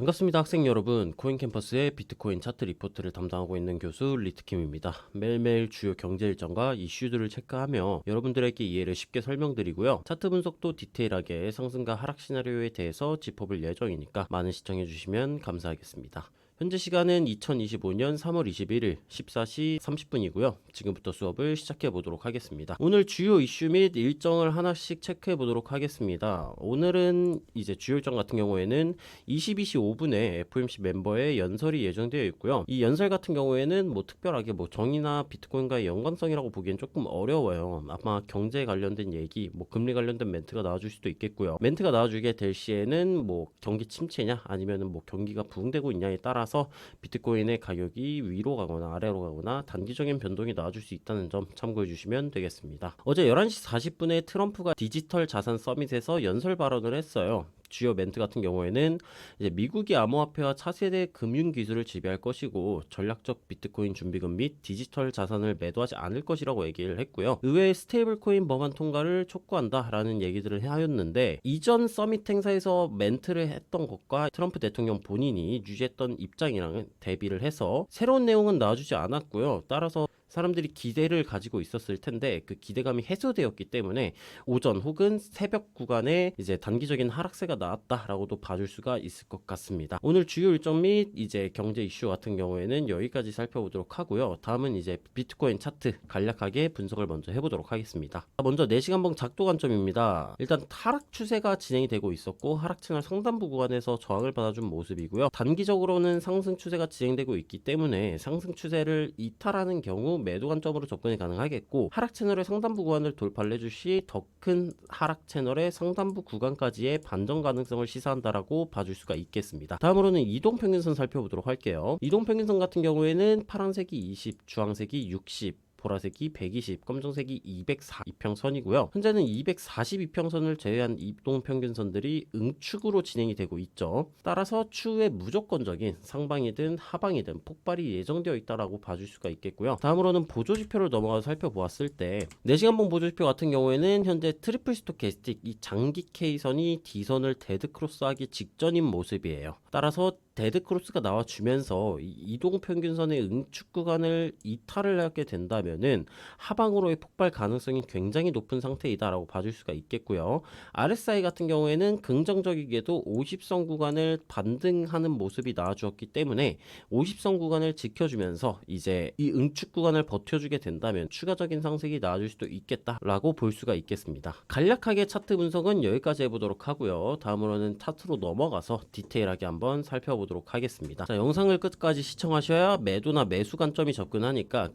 반갑습니다, 학생 여러분. 코인캠퍼스의 비트코인 차트 리포트를 담당하고 있는 교수 리트킴입니다. 매일매일 주요 경제 일정과 이슈들을 체크하며 여러분들에게 이해를 쉽게 설명드리고요. 차트 분석도 디테일하게 상승과 하락 시나리오에 대해서 짚어볼 예정이니까 많은 시청해주시면 감사하겠습니다. 현재 시간은 2025년 3월 21일 14시 30분이고요. 지금부터 수업을 시작해 보도록 하겠습니다. 오늘 주요 이슈 및 일정을 하나씩 체크해 보도록 하겠습니다. 오늘은 이제 주요 일정 같은 경우에는 22시 5분에 FOMC 멤버의 연설이 예정되어 있고요. 이 연설 같은 경우에는 뭐 특별하게 뭐 정의나 비트코인과의 연관성이라고 보기엔 조금 어려워요. 아마 경제 관련된 얘기, 뭐 금리 관련된 멘트가 나와줄 수도 있겠고요. 멘트가 나와주게 될 시에는 뭐 경기 침체냐 아니면은 뭐 경기가 부흥되고 있냐에 따라서 비트코인의 가격이 위로 가거나 아래로 가거나 단기적인 변동이 나와줄 수 있다는 점 참고해 주시면 되겠습니다. 어제 11시 40분에 트럼프가 디지털 자산 서밋에서 연설 발언을 했어요. 주요 멘트 같은 경우에는 이제 미국이 암호화폐와 차세대 금융 기술을 지배할 것이고 전략적 비트코인 준비금 및 디지털 자산을 매도하지 않을 것이라고 얘기를 했고요. 의외의 스테이블 코인 법안 통과를 촉구한다라는 얘기들을 하였는데 이전 서밋 행사에서 멘트를 했던 것과 트럼프 대통령 본인이 유지했던 입장이랑은 대비를 해서 새로운 내용은 나와주지 않았고요. 따라서 사람들이 기대를 가지고 있었을 텐데 그 기대감이 해소되었기 때문에 오전 혹은 새벽 구간에 이제 단기적인 하락세가 나왔다라고도 봐줄 수가 있을 것 같습니다. 오늘 주요 일정 및 이제 경제 이슈 같은 경우에는 여기까지 살펴보도록 하고요. 다음은 이제 비트코인 차트 간략하게 분석을 먼저 해보도록 하겠습니다. 먼저 4시간봉 작도 관점입니다. 일단 하락 추세가 진행이 되고 있었고 하락 채널 상단부 구간에서 저항을 받아준 모습이고요. 단기적으로는 상승 추세가 진행되고 있기 때문에 상승 추세를 이탈하는 경우 매도 관점으로 접근이 가능하겠고 하락 채널의 상단부 구간을 돌파를 해줄 시 더 큰 하락 채널의 상단부 구간까지의 반전 가능성을 시사한다라고 봐줄 수가 있겠습니다. 다음으로는 이동평균선 살펴보도록 할게요. 이동평균선 같은 경우에는 파란색이 20, 주황색이 60, 보라색이 120, 검정색이 204 이평선이고요. 현재는 240 이평선을 제외한 이동평균선들이 응축으로 진행이 되고 있죠. 따라서 추후에 무조건적인 상방이든 하방이든 폭발이 예정되어 있다라고 봐줄 수가 있겠고요. 다음으로는 보조지표를 넘어가서 살펴보았을 때 4시간봉 보조지표 같은 경우에는 현재 트리플 스토캐스틱 이 장기 K선이 D선을 데드크로스하기 직전인 모습이에요. 따라서 데드크로스가 나와주면서 이동평균선의 응축 구간을 이탈을 하게 된다면은 하방으로의 폭발 가능성이 굉장히 높은 상태이다라고 봐줄 수가 있겠고요. RSI 같은 경우에는 긍정적이게도 50선 구간을 반등하는 모습이 나와주었기 때문에 50선 구간을 지켜주면서 이제 이 응축 구간을 버텨주게 된다면 추가적인 상승이 나와줄 수도 있겠다라고 볼 수가 있겠습니다. 간략하게 차트 분석은 여기까지 해보도록 하고요. 다음으로는 차트로 넘어가서 디테일하게 한번 살펴보도록 하겠습니다. 자, 영상을 끝까지 시청하셔야 매도나 매수 관점이 접근하니까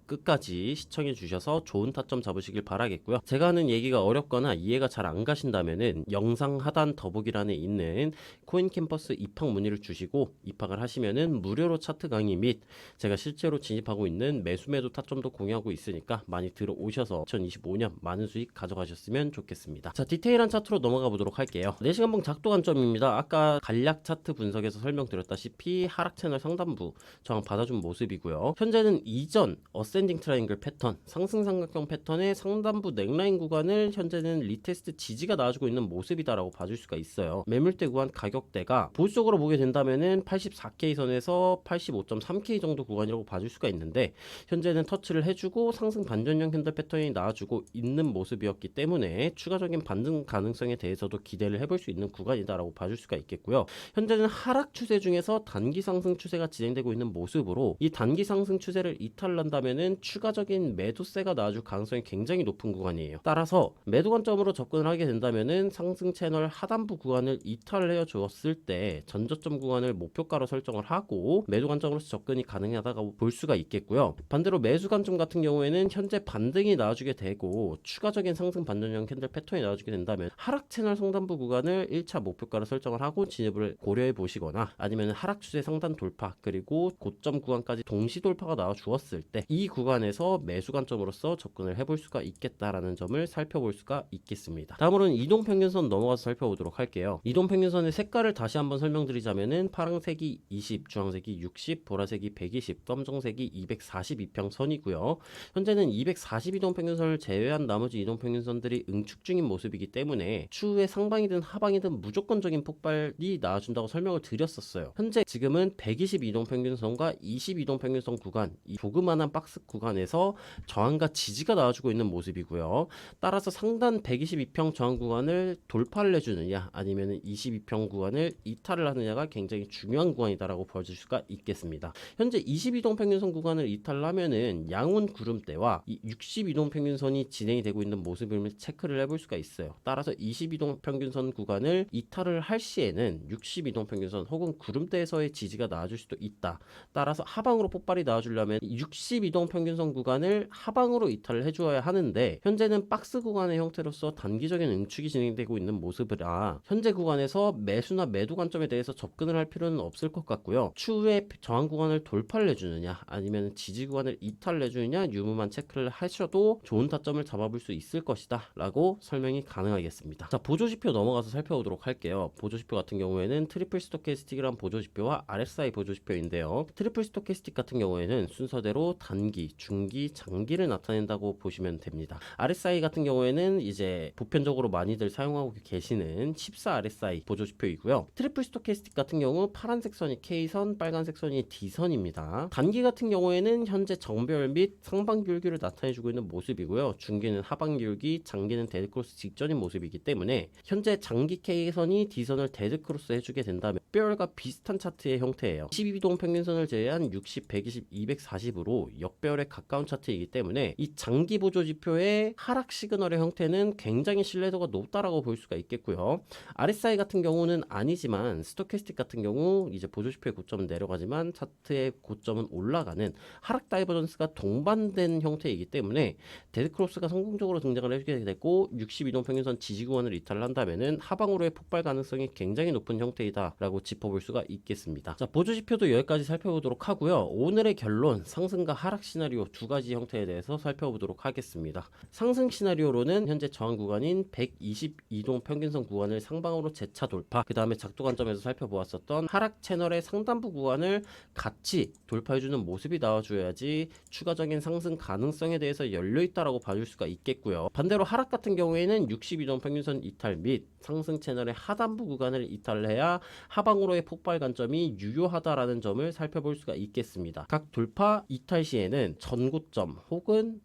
끝까지 시청해 주셔서 좋은 타점 잡으시길 바라겠고요. 제가 하는 얘기가 어렵거나 이해가 잘 안 가신다면은 영상 하단 더보기란에 있는 코인캠퍼스 입학 문의를 주시고 입학을 하시면은 무료로 차트 강의 및 제가 실제로 진입하고 있는 매수 매도 타점도 공유하고 있으니까 많이 들어오셔서 2025년 많은 수익 가져가셨으면 좋겠습니다. 자, 디테일한 차트로 넘어가 보도록 할게요. 4시간봉 작도 관점입니다. 아까 간략 차트 분석에서 설명드렸다시피 하락 채널 상단부 저항 받아준 모습이고요. 현재는 이전 어센딩 트라이앵글 패턴, 상승 삼각형 패턴의 상단부 넥라인 구간을 현재는 리테스트 지지가 나와주고 있는 모습이다라고 봐줄 수가 있어요. 매물대 구간 가격대가 보수적으로 보게 된다면은 84K 선에서 85.3K 정도 구간이라고 봐줄 수가 있는데 현재는 터치를 해주고 상승 반전형 캔들 패턴이 나와주고 있는 모습이었기 때문에 추가적인 반등 가능성에 대해서도 기대를 해볼 수 있는 구간이다라고 봐줄 수가 있겠고요. 현재는 하락 추세 중에서 단기 상승 추세가 진행되고 있는 모습으로 이 단기 상승 추세를 이탈한다면은 추가적인 매도세가 나와줄 가능성이 굉장히 높은 구간이에요. 따라서 매도 관점으로 접근을 하게 된다면은 상승 채널 하단부 구간을 이탈을 해 주었을 때 전저점 구간을 목표가로 설정을 하고 매도 관점으로서 접근이 가능하다고 볼 수가 있겠고요. 반대로 매수 관점 같은 경우에는 현재 반등이 나와주게 되고 추가적인 상승 반전형 캔들 패턴이 나와주게 된다면 하락 채널 상단부 구간을 1차 목표가로 설정을 하고 진입을 고려해 보시거나 아니면 하락 추세 상단 돌파 그리고 고점 구간까지 동시 돌파가 나와 주었을 때 이 구간에서 매수 관점으로서 접근을 해볼 수가 있겠다라는 점을 살펴볼 수가 있겠습니다. 다음으로는 이동평균선 넘어가서 살펴보도록 할게요. 이동평균선의 색깔을 다시 한번 설명드리자면은 파란색이 20, 주황색이 60, 보라색이 120, 검정색이 242평선이고요. 현재는 240 이동평균선을 제외한 나머지 이동평균선들이 응축 중인 모습이기 때문에 추후에 상방이든 하방이든 무조건적인 폭발이 나와준다고 설명을 드렸었어요. 현재 지금은 120 이동평균선과 20 이동평균선 구간, 이 조그만한 박스 구간에서 저항과 지지가 나와주고 있는 모습이고요. 따라서 상단 122평 저항 구간을 돌파를 해주느냐 아니면 22평 구간을 이탈을 하느냐가 굉장히 중요한 구간이다라고 보여줄 수가 있겠습니다. 현재 22동평균선 구간을 이탈을 하면은 양온 구름대와 이 62동평균선이 진행이 되고 있는 모습을 체크를 해볼 수가 있어요. 따라서 22동평균선 구간을 이탈을 할 시에는 62동평균선 혹은 구름대에서의 지지가 나와줄 수도 있다. 따라서 하방으로 폭발이 나와주려면 62동평균선 구간을 하방으로 이탈을 해주어야 하는데 현재는 박스 구간의 형태로서 단기적인 응축이 진행되고 있는 모습이라 현재 구간에서 매수나 매도 관점에 대해서 접근을 할 필요는 없을 것 같고요. 추후에 저항 구간을 돌파를 해주느냐 아니면 지지 구간을 이탈을 해주느냐 유무만 체크를 하셔도 좋은 타점을 잡아볼 수 있을 것이다 라고 설명이 가능하겠습니다. 자, 보조지표 넘어가서 살펴보도록 할게요. 보조지표 같은 경우에는 트리플 스토캐스틱이란 보조지표와 RSI 보조지표인데요. 트리플 스토캐스틱 같은 경우에는 순서대로 단기, 중기, 장기를 나타낸다고 보시면 됩니다. RSI 같은 경우에는 이제 보편적으로 많이들 사용하고 계시는 14 RSI 보조지표이고요. 트리플 스토캐스틱 같은 경우 파란색 선이 K선, 빨간색 선이 D선입니다. 단기 같은 경우에는 현재 정배열 및 상방기울기를 나타내주고 있는 모습이고요. 중기는 하방기울기, 장기는 데드크로스 직전인 모습이기 때문에 현재 장기 K선이 D선을 데드크로스 해주게 된다면 역배열과 비슷한 차트의 형태예요. 22동 평균선을 제외한 60, 120, 240으로 역배열에 가까운 차트이기 때문에 이 장기 보조지표의 하락 시그널의 형태는 굉장히 신뢰도가 높다라고 볼 수가 있겠고요. RSI 같은 경우는 아니지만 스토캐스틱 같은 경우 이제 보조지표의 고점은 내려가지만 차트의 고점은 올라가는 하락 다이버전스가 동반된 형태이기 때문에 데드크로스가 성공적으로 등장을 해주게 되고 62동 평균선 지지구간을 이탈을 한다면은 하방으로의 폭발 가능성이 굉장히 높은 형태이다라고 짚어볼 수가 있겠습니다. 자, 보조지표도 여기까지 살펴보도록 하고요. 오늘의 결론 상승과 하락 시나리오 두 가지 형태에 대해서 살펴보도록 하겠습니다. 상승 시나리오로는 현재 저항 구간인 122동 평균선 구간을 상방으로 재차 돌파, 그 다음에 작도 관점에서 살펴보았었던 하락 채널의 상단부 구간을 같이 돌파해주는 모습이 나와줘야지 추가적인 상승 가능성에 대해서 열려있다라고 봐줄 수가 있겠고요. 반대로 하락 같은 경우에는 62동 평균선 이탈 및 상승 채널의 하단부 구간을 이탈을 해야 하방으로의 폭발 관점이 유효하다라는 점을 살펴볼 수가 있겠습니다. 각 돌파 이탈 시에는 전고점 혹은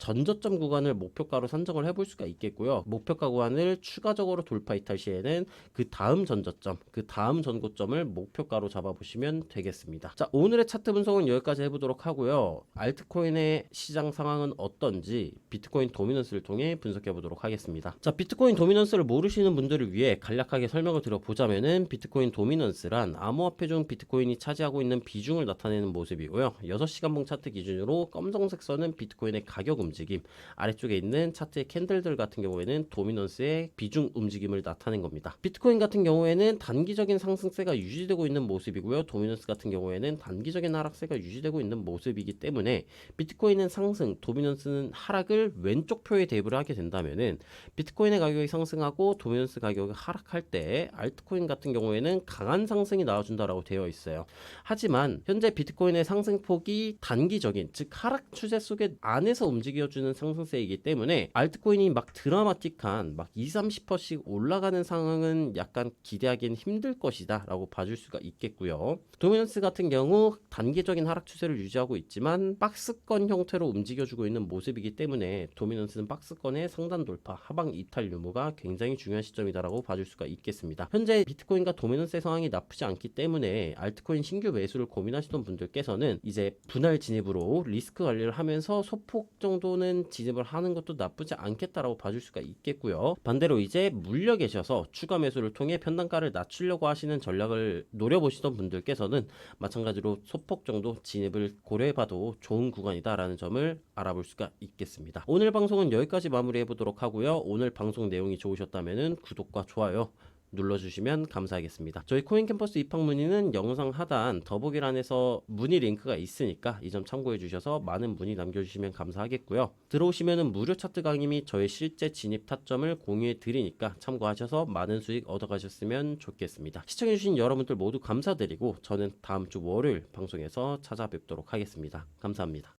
전저점 구간을 목표가로 산정을 해볼 수가 있겠고요. 목표가 구간을 추가적으로 돌파 이탈 시에는 그 다음 전저점, 그 다음 전고점을 목표가로 잡아보시면 되겠습니다. 자, 오늘의 차트 분석은 여기까지 해보도록 하고요. 알트코인의 시장 상황은 어떤지 비트코인 도미넌스를 통해 분석해보도록 하겠습니다. 자, 비트코인 도미넌스를 모르시는 분들을 위해 간략하게 설명을 드려보자면은 비트코인 도미넌스란 암호화폐 중 비트코인이 차지하고 있는 비중을 나타내는 모습이고요. 6시간봉 차트 기준으로 검정색 선은 비트코인의 가격 움직임, 아래쪽에 있는 차트의 캔들들 같은 경우에는 도미넌스의 비중 움직임을 나타낸 겁니다. 비트코인 같은 경우에는 단기적인 상승세가 유지되고 있는 모습이고요. 도미넌스 같은 경우에는 단기적인 하락세가 유지되고 있는 모습이기 때문에 비트코인은 상승, 도미넌스는 하락을 왼쪽 표에 대입을 하게 된다면은 비트코인의 가격이 상승하고 도미넌스 가격이 하락할 때 알트코인 같은 경우에는 강한 상승이 나와준다라고 되어 있어요. 하지만 현재 비트코인의 상승폭이 단기적인, 즉 하락 추세 속에 안에서 움직여주는 상승세이기 때문에 알트코인이 막 드라마틱한 막 20-30%씩 올라가는 상황은 약간 기대하기는 힘들 것이다 라고 봐줄 수가 있겠고요. 도미넌스 같은 경우 단기적인 하락 추세를 유지하고 있지만 박스권 형태로 움직여주고 있는 모습이기 때문에 도미넌스는 박스권의 상단 돌파, 하방 이탈 유무가 굉장히 중요한 시점이다라고 봐줄 수가 있겠습니다. 현재 비트코인과 도미넌스의 상황이 나쁘지 않기 때문에 알트코인 신규 매수를 고민하시던 분들께서는 이제 분할 진입으로 리스크 관리를 하면서 소폭 정도는 진입을 하는 것도 나쁘지 않겠다라고 봐줄 수가 있겠고요. 반대로 이제 물려 계셔서 추가 매수를 통해 편단가를 낮추려고 하시는 전략을 노려보시던 분들께서는 마찬가지로 소폭 정도 진입을 고려해봐도 좋은 구간이다라는 점을 알아볼 수가 있겠습니다. 오늘 방송은 여기까지 마무리해보도록 하고요. 오늘 방송 내용이 좋으셨다면 구독과 좋아요 눌러주시면 감사하겠습니다. 저희 코인 캠퍼스 입학 문의는 영상 하단 더보기란에서 문의 링크가 있으니까 이 점 참고해 주셔서 많은 문의 남겨주시면 감사하겠고요. 들어오시면은 무료 차트 강의 및 저의 실제 진입 타점을 공유해 드리니까 참고하셔서 많은 수익 얻어가셨으면 좋겠습니다. 시청해주신 여러분들 모두 감사드리고 저는 다음 주 월요일 방송에서 찾아뵙도록 하겠습니다. 감사합니다.